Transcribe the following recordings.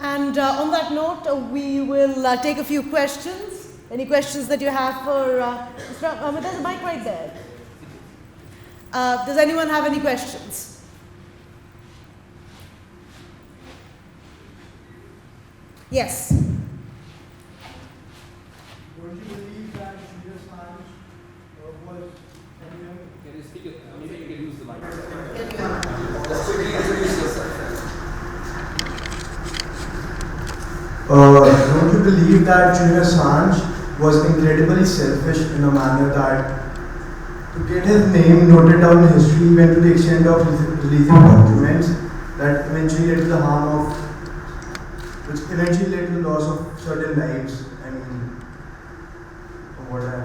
And on that note, we will take a few questions. Any questions that you have for there's a mic right there. Does anyone have any questions? Yes. Don't you believe that Julian Assange was... Can you speak it? Maybe you can use the mic. Just quickly introduce yourself. Don't you believe that Julian Assange was incredibly selfish in a manner that to get his name noted down in history, he went to the extent of releasing documents that eventually led to the harm of, which eventually led to the loss of certain lives? I mean, from what I am.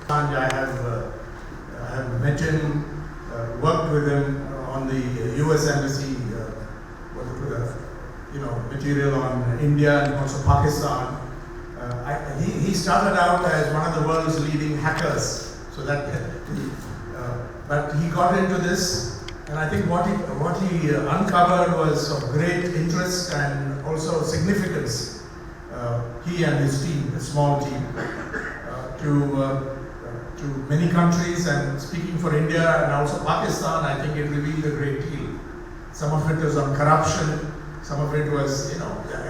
Assange, I have met him, worked with him on the U.S. Embassy, material on India and also Pakistan. He started out as one of the world's leading hackers, so that, but he got into this, and I think what he uncovered was of great interest and also significance. He and his team, a small team, to many countries, and speaking for India and also Pakistan, I think it revealed a great deal. Some of it was on corruption, some of it was,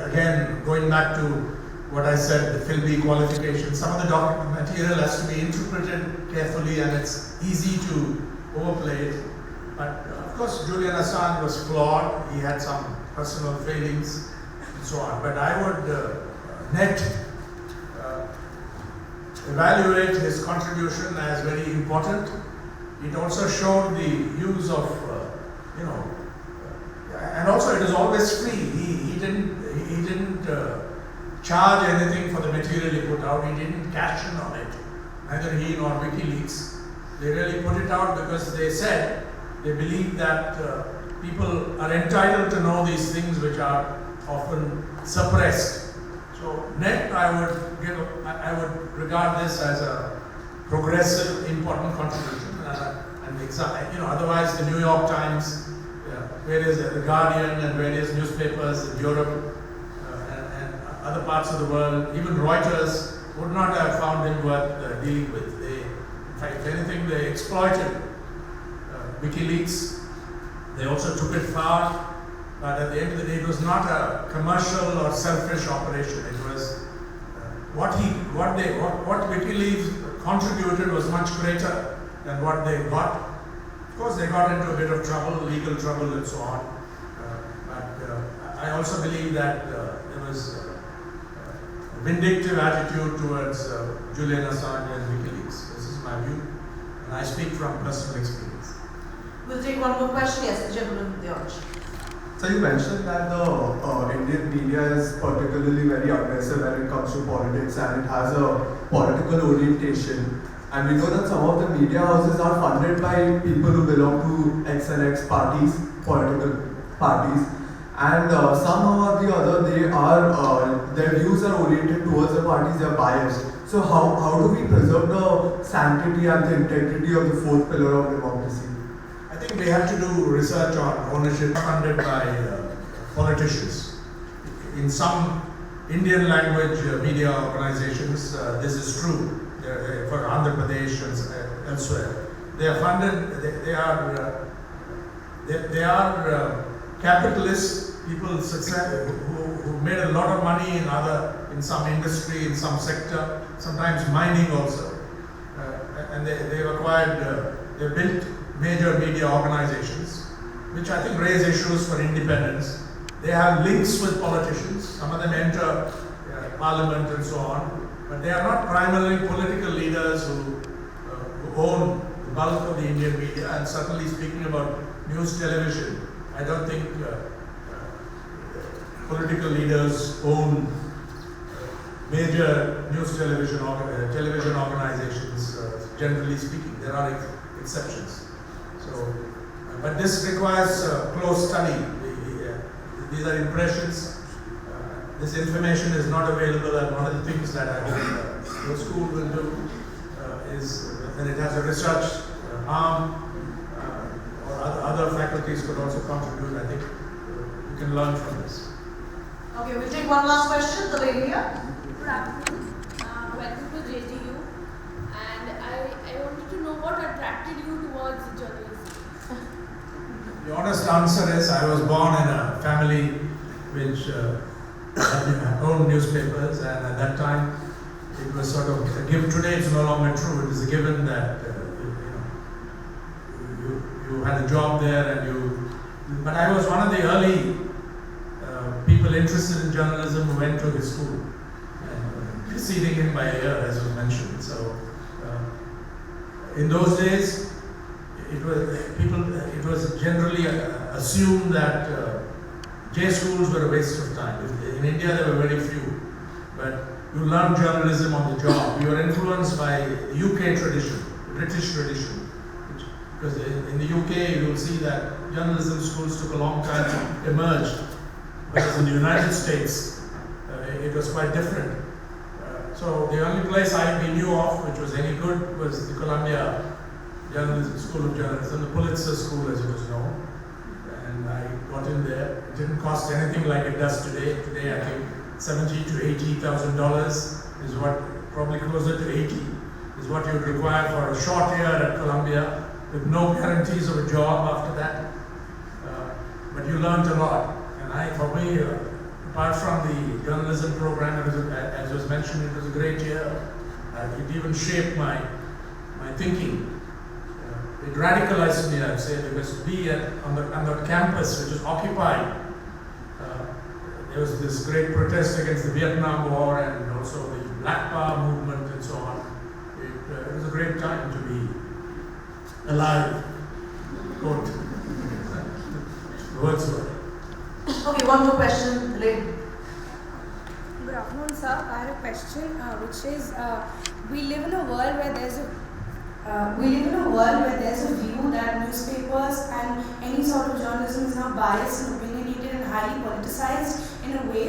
again, going back to what I said, the Philby qualification. Some of the document material has to be interpreted carefully, and it's easy to overplay it. But of course, Julian Assange was flawed. He had some personal failings and so on. But I would evaluate his contribution as very important. It also showed the use of, and also it is always free. He didn't charge anything for the material he put out. He didn't cash in on it. Neither he nor WikiLeaks. They really put it out because they said they believe that people are entitled to know these things which are often suppressed. So net, I would regard this as a progressive, important contribution. Otherwise the New York Times, various the Guardian, and various newspapers in Europe and other parts of the world, even Reuters, would not have found him worth dealing with. In fact, if anything, they exploited WikiLeaks. They also took it far. But at the end of the day, it was not a commercial or selfish operation. It was what WikiLeaks contributed was much greater than what they got. Of course, they got into a bit of trouble, legal trouble, and so on. But I also believe that there was a vindictive attitude towards Julian Assange and WikiLeaks. This is my view, and I speak from personal experience. We'll take one more question. Yes, the gentleman in the orange. So you mentioned that the Indian media is particularly very aggressive when it comes to politics, and it has a political orientation. And we know that some of the media houses are funded by people who belong to X and X parties, political parties. And somehow or the other, their views are oriented towards the parties, they are biased. So how do we preserve the sanctity and the integrity of the fourth pillar of democracy? I think we have to do research on ownership funded by politicians. In some Indian language media organizations, this is true. For Andhra Pradesh and elsewhere, they are funded. They are capitalists, people who made a lot of money in some industry, in some sector, sometimes mining also, and they've acquired. They built major media organizations, which I think raise issues for independence. They have links with politicians. Some of them enter parliament and so on, but they are not primarily political leaders who own the bulk of the Indian media. And certainly speaking about news television, I don't think political leaders own major news television organizations. Generally speaking, there are exceptions. So, but this requires close study. These are impressions. This information is not available, and one of the things that I hope the school will do is, when it has a research arm or other other faculties could also contribute. I think we can learn from this. Okay, we'll take one last question. The lady here. Good afternoon. Welcome to JGU. And I wanted to know what attracted you towards journalism. The honest answer is I was born in a family which owned newspapers, and at that time it was sort of a given. Today it's no longer true. It is a given that you had a job there, and But I was one of the early people interested in journalism who went to his school, and preceding him by a year, as was mentioned. So in those days, it was generally assumed that J schools were a waste of time. In India, there were very few, but you learned journalism on the job. You were influenced by the UK tradition, the British tradition, because in the UK, you will see that journalism schools took a long time to emerge, whereas in the United States, it was quite different. So the only place we knew of which was any good was the Columbia School of Journalism, the Pulitzer School as it was known. And I got in there. It didn't cost anything like it does today. Today I think $70,000 to $80,000 is what, probably closer to 80, is what you would require for a short year at Columbia, with no guarantees of a job after that. But you learned a lot. And for me, apart from the journalism program, as was mentioned, it was a great year. It even shaped my thinking. It radicalized me, I'd say, because to be on the campus, which was occupied, there was this great protest against the Vietnam War and also the Black Power movement and so on. It was a great time to be alive. Quote Wordsworth. Okay, one more question. Lady. Good afternoon, sir. I have a question, which is, we live in a world where there's a view that newspapers and any sort of journalism is now biased and opinionated and highly politicized in a way.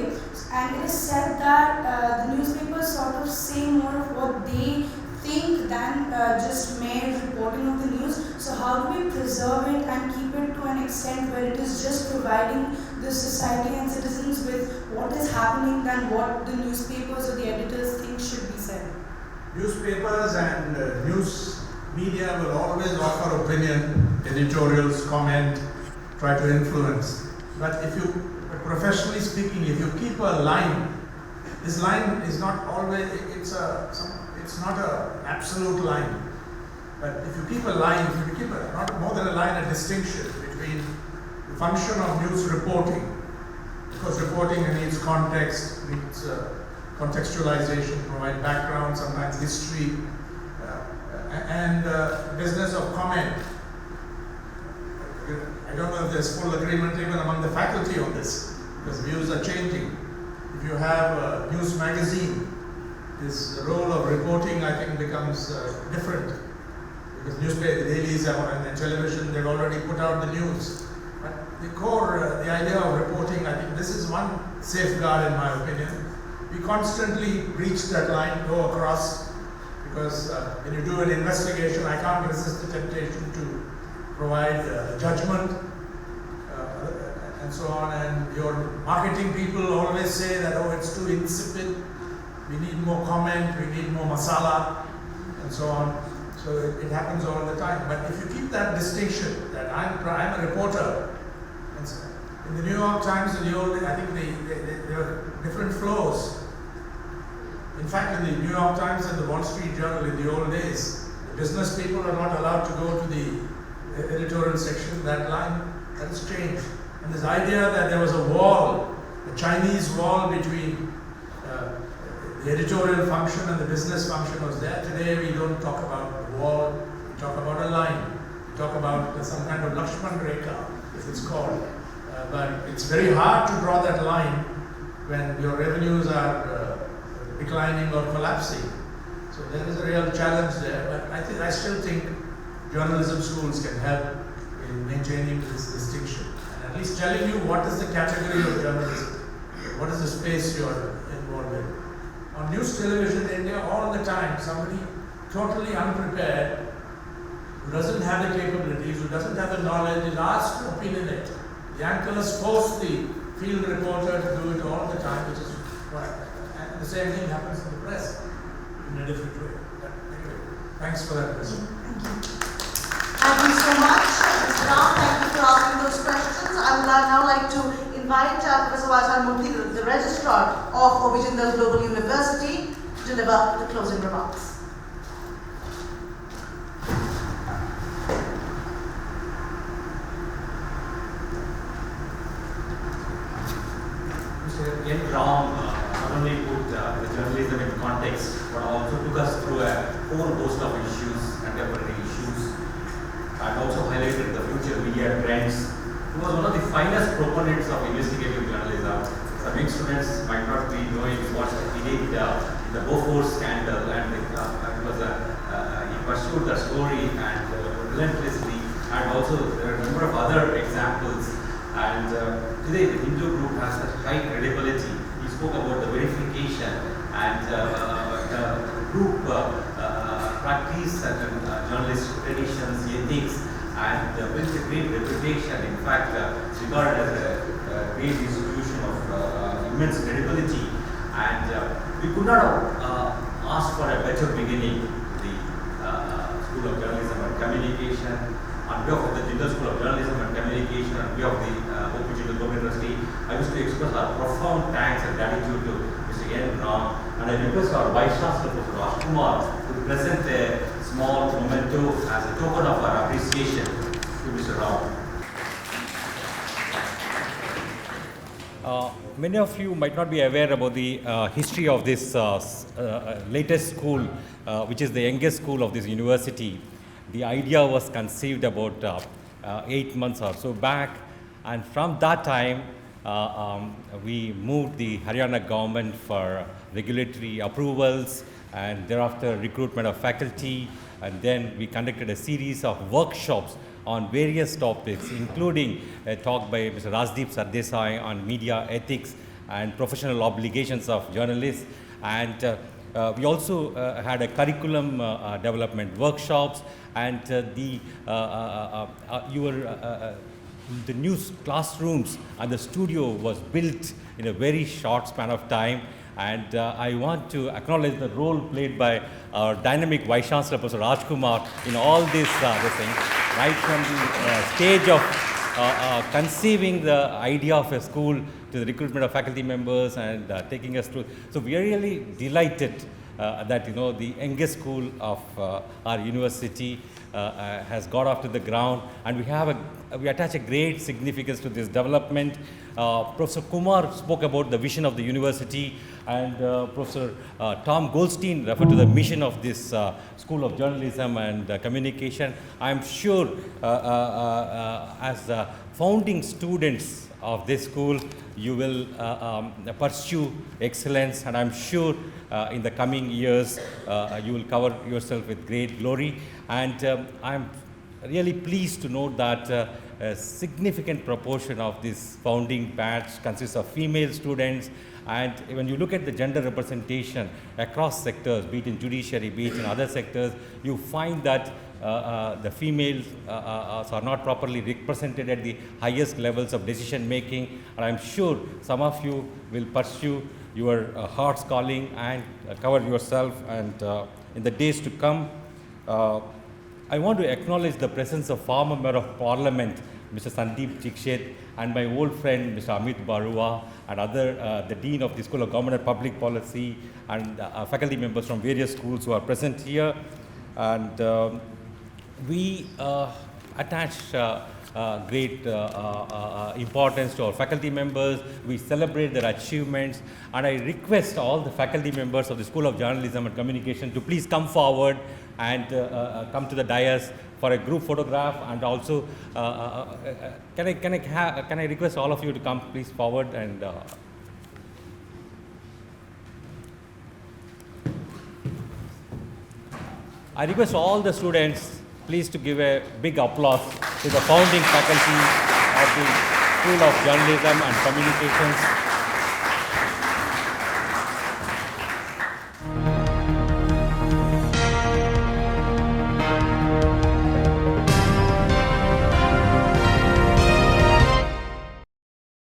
And it is said that the newspapers sort of say more of what they think than just mere reporting of the news. So how do we preserve it and keep it to an extent where it is just providing the society and citizens with what is happening than what the newspapers or the editors think should be said? Newspapers and news media will always offer opinion, editorials, comment, try to influence. But professionally speaking, if you keep a line, this line is not always, it's not an absolute line. But if you keep a line, not more than a line, a distinction between the function of news reporting, because reporting needs context, needs contextualization, provide background, sometimes history, and business of comment. I don't know if there's full agreement even among the faculty on this, because views are changing. If you have a news magazine, this role of reporting, I think, becomes different, because newspaper, dailies and television, they've already put out the news. But the core, the idea of reporting, I think this is one safeguard in my opinion. We constantly breach that line, go across, because when you do an investigation, I can't resist the temptation to provide judgment and so on. And your marketing people always say that, oh, it's too insipid, we need more comment, we need more masala, and so on. So it happens all the time. But if you keep that distinction, that I'm a reporter, in the New York Times in the old days, I think there were different flows. In fact, in the New York Times and the Wall Street Journal in the old days, the business people are not allowed to go to the editorial section. That line has changed. And this idea that there was a wall, a Chinese wall between the editorial function and the business function was there. Today we don't talk about the wall, we talk about a line. We talk about some kind of Lakshman Rekha, as it's called. But it's very hard to draw that line when your revenues are declining or collapsing. So there is a real challenge there. But I still think journalism schools can help in maintaining this distinction. And at least telling you what is the category of journalism, what is the space you are involved in. On news television in India, all the time, somebody totally unprepared who doesn't have the capabilities, who doesn't have the knowledge, is asked to opinionate. The anchors force the field reporter to do it all the time, which is right. And the same thing happens in the press in a different way. But anyway, thanks for that question. Thank you so much, Mr. Ram. Thank you for asking those questions. I would now like to invite Professor Vaisan Murthy, the Registrar of Obijindal Global University, to deliver the closing remarks. Mr. N. Ram not only put the journalism in context, but also took us through a whole host of issues, contemporary issues, and also highlighted the future media trends. He was one of the finest proponents of investigative journalism. Some young students might not be knowing what he did in the Bofors scandal, and he pursued the story and relentlessly, and also there are a number of other examples. And today the Hindu group has such high credibility. He spoke about the verification, and the group practice certain journalistic traditions, ethics, and built a great reputation. In fact, it's regarded as a great institution of immense credibility. And we could not have asked for a better beginning to the School of Journalism and Communication. On behalf of the Jindal School of Journalism and Communication, on behalf of the Jindal Global University, I wish to express our profound thanks and gratitude to Mr. N. Ram, and I request our Vice Chancellor, Professor Rajkumar, to present a small memento as a token of our appreciation to Mr. Ram. Many of you might not be aware about the history of this latest school, which is the youngest school of this university. The idea was conceived about 8 months or so back, and from that time we moved the Haryana government for regulatory approvals, and thereafter recruitment of faculty, and then we conducted a series of workshops on various topics, including a talk by Mr. Rajdeep Sardesai on media ethics and professional obligations of journalists, and we also had a curriculum development workshops, and the new classrooms and the studio was built in a very short span of time. And I want to acknowledge the role played by our dynamic Vice Chancellor, Professor Rajkumar, in all this thing, right from the stage of conceiving the idea of a school to the recruitment of faculty members and taking us through. So we are really delighted that the youngest school of our university has got off to the ground, and we attach a great significance to this development. Professor Kumar spoke about the vision of the university, and Professor Tom Goldstein referred to the mission of this School of Journalism and Communication. I'm sure as founding students of this school, you will pursue excellence, and I'm sure in the coming years you will cover yourself with great glory. And I'm really pleased to note that a significant proportion of this founding batch consists of female students, and when you look at the gender representation across sectors, be it in judiciary, be it in other sectors, you find that the females are not properly represented at the highest levels of decision making, and I'm sure some of you will pursue your heart's calling and cover yourself. And in the days to come, I want to acknowledge the presence of former Member of Parliament, Mr. Sandeep Dikshit, and my old friend, Mr. Amit Barua, and the Dean of the School of Government and Public Policy, and faculty members from various schools who are present here. And we attach great importance to our faculty members. We celebrate their achievements, and I request all the faculty members of the School of Journalism and Communication to please come forward and come to the dais for a group photograph. And also, can I request all of you to come please forward, and I request all the students please to give a big applause to the founding faculty of the School of Journalism and Communications.